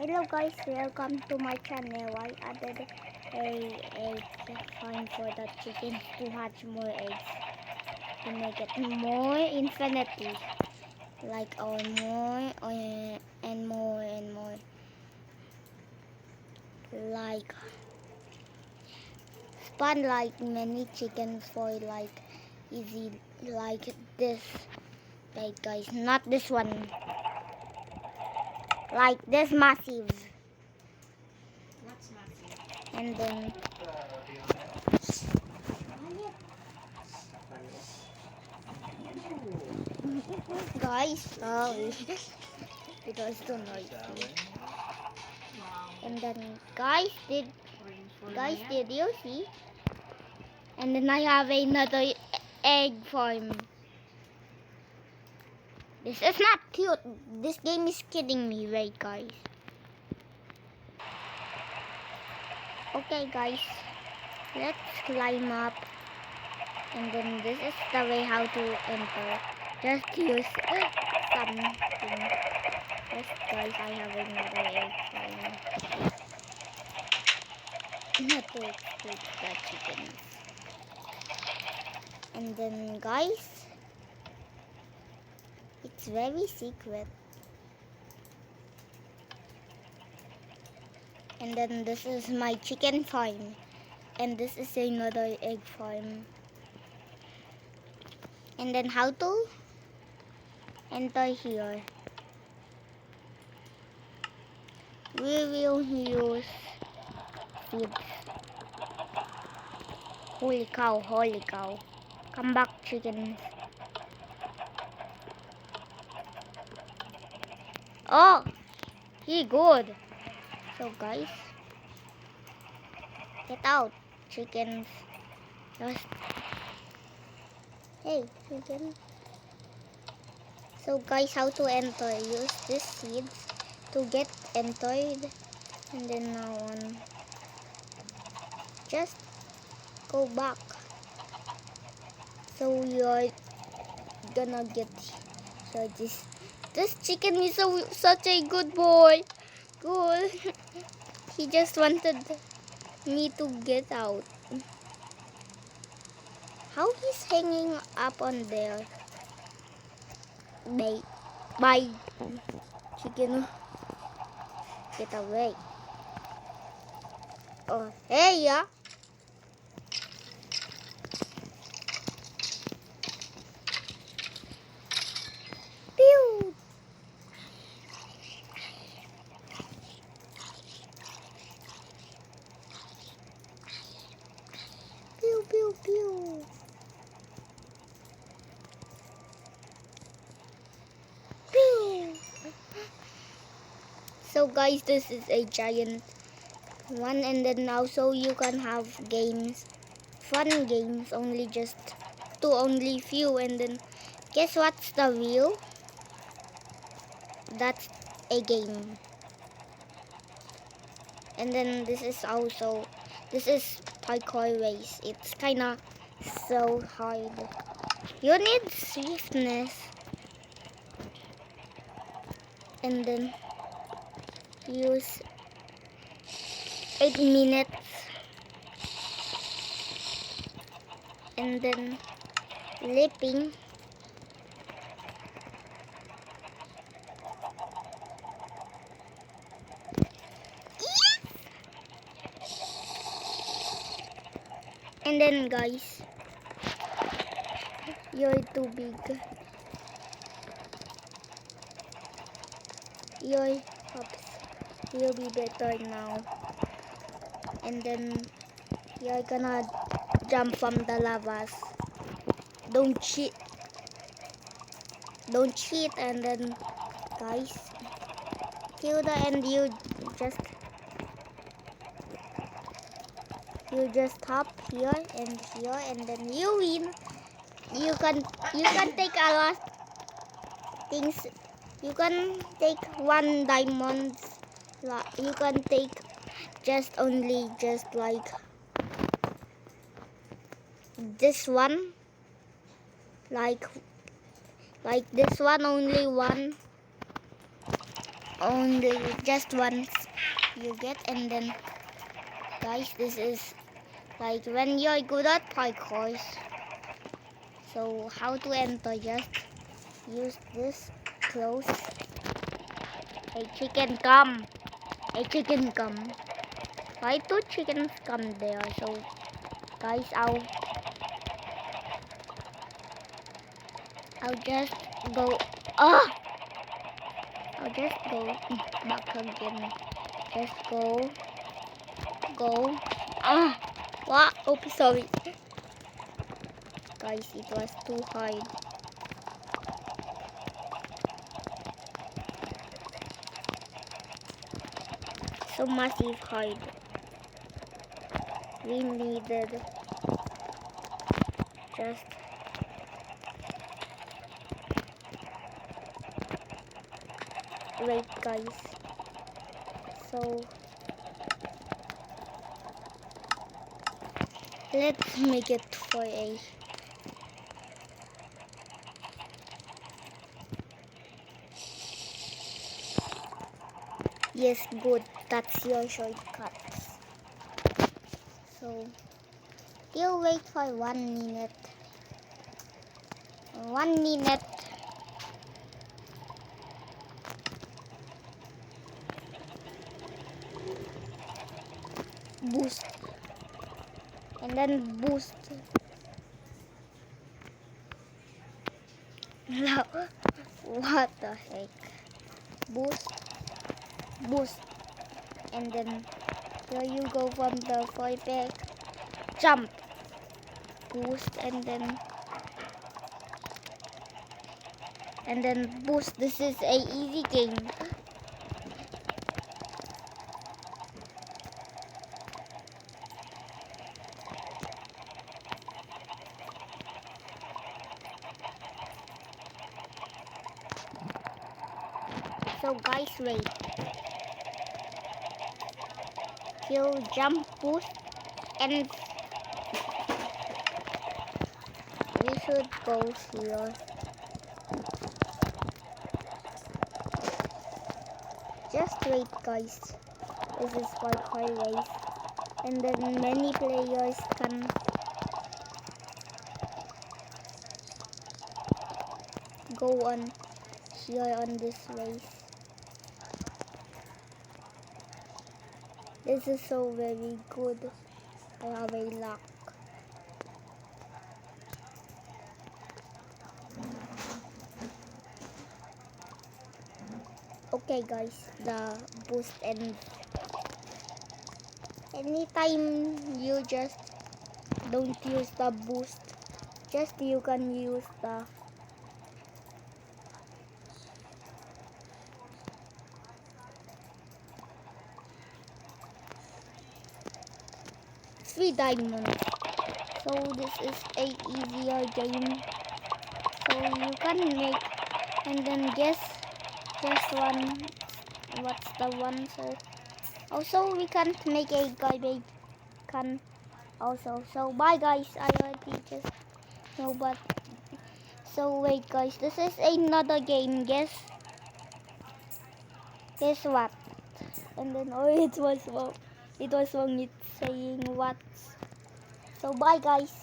Hello guys, welcome to my channel. I added a egg farm for the chickens to hatch more eggs to make it more infinity, like more and more and more, like spawn like many chickens for like easy, like this. Wait guys, not this one, like this massive. What's massive? And then guys, sorry. It was too noisy. Wow. And then guys, did you see? And then I have another egg farm. This is not cute. This game is kidding me, right guys? Okay guys, let's climb up. And then this is the way how to enter. Just use something. Yes guys, I have another egg farm. Not to exploit the chickens. And then guys, it's very secret. And then this is my chicken farm. And this is another egg farm. And then how to enter here? We will use seeds. Holy cow, holy cow. Come back chickens. Oh, he good. So guys, get out, chickens. Just hey, chicken. So guys, how to enter? Use this seeds to get entered, and then now on, just go back. So you're gonna get so this chicken is such a good boy. Good. He just wanted me to get out. How he's hanging up on there? Bye, chicken. Get away. Oh, hey, yeah. Pew. Pew, pew, pew. Pew. So guys, this is a giant one, and then also you can have games, fun games, only just to only few, and then guess what's the wheel? That's a game. And then this is parkour race. It's kinda so hard. You need swiftness. And then use 8 minutes. And then leaping. And then guys, you're too big. You'll be better now. And then you're gonna jump from the lavas. Don't cheat. Don't cheat. And then guys, till the end you just hop here, and then you win. You can take a lot things. You can take 1 diamond. You can take just like this one, like this one, only one. only just once you get. And then guys, this is like when you're good at parkours. So how to enter? Just use this close. Hey chicken, come! Hey chicken, come! Why two chickens come there? So guys, I'll just go. Ah! I'll just go back again. Just go. Ah! What? Oops, sorry. Guys, it was too hard. So massive hard. We needed just wait, guys. So let's make it for a yes, good. That's your shortcut. So you'll wait for 1 minute. 1 minute. Boost. And then boost. No. What the heck? Boost. And then here you go from the fly back. Jump. Boost and then boost. This is a easy game. So guys, wait. He'll jump, boost, and we should go here. Just wait, guys. This is for car race, and then many players can go on here on this race. This is so very good. I have a luck. Okay guys, the boost ends. Anytime you just don't use the boost, just you can use the three diamonds. So this is a easier game. So you can make and then guess one. What's the one? So also we can't make a garbage can also. So bye guys. I already just know, but so wait guys. This is another game. Guess what? And then oh, it was wrong. It's saying what? So bye guys.